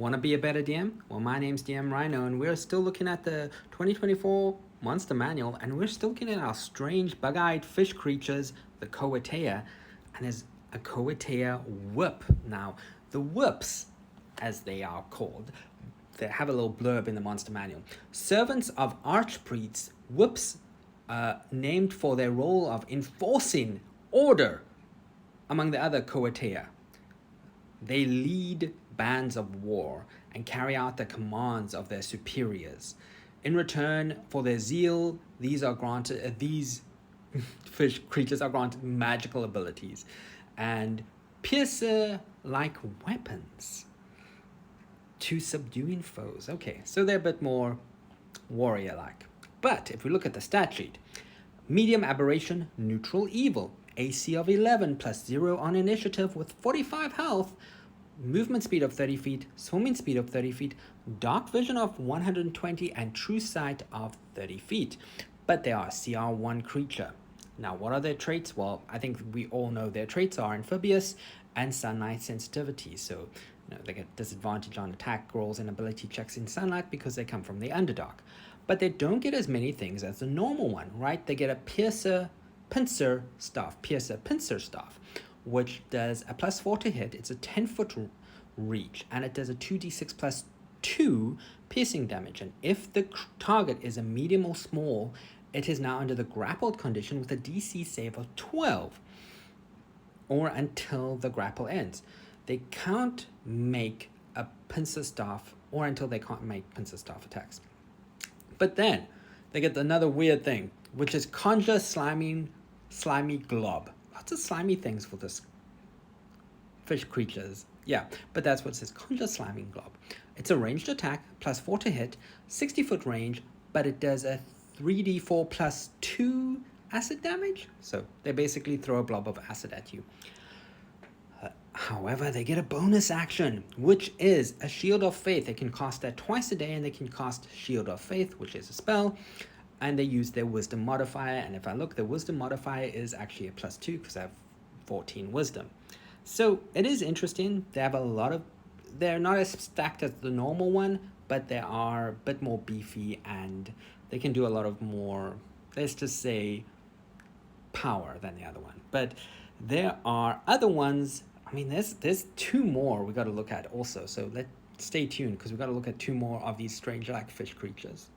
Want to be a better DM? Well, my name's DM Rhino, and we're still looking at the 2024 Monster Manual, and we're still looking at our strange bug-eyed fish creatures, the kuo-toa, and there's a kuo-toa whip. Now, the whips, as they are called, they have a little blurb in the Monster Manual. Servants of archpriests, whips named for their role of enforcing order among the other kuo-toa. They lead bands of war and carry out the commands of their superiors. In return for their zeal, these fish creatures are granted magical abilities and piercer-like weapons to subduing foes. Okay, so they're a bit more warrior-like. But if we look at the stat sheet, medium aberration, neutral evil, AC of 11 plus 0 on initiative with 45 health, movement speed of 30 feet, swimming speed of 30 feet, dark vision of 120, and true sight of 30 feet. But they are a CR1 creature. Now, what are their traits? Well, I think we all know their traits are amphibious and sunlight sensitivity. So, they get disadvantage on attack rolls and ability checks in sunlight because they come from the Underdark. But they don't get as many things as the normal one, right? They get a pincer staff, which does a +4 to hit. It's a 10-foot reach, and it does a 2d6 plus 2 piercing damage. And if the target is a medium or small, it is now under the grappled condition with a DC save of 12, or until the grapple ends. They can't make a pincer staff, or until they can't make pincer staff attacks. But then they get another weird thing, which is conjure slimy glob. Lots of slimy things for this fish creatures. Yeah, but that's what it says, conjure slimy glob. It's a ranged attack, +4 to hit, 60-foot range, but it does a 3d4 plus 2 acid damage. So they basically throw a blob of acid at you. However, they get a bonus action, which is a Shield of Faith. They can cast that twice a day, and they can cast Shield of Faith, which is a spell, and they use their Wisdom modifier. And if I look, the Wisdom modifier is actually a +2 because I have 14 Wisdom. So it is interesting. They have a lot of, they're not as stacked as the normal one, but they are a bit more beefy, and they can do a lot of more, let's just say, power than the other one. But there are other ones. I mean, there's two more we got to look at also. So let's stay tuned, because we got to look at two more of these strange like fish creatures.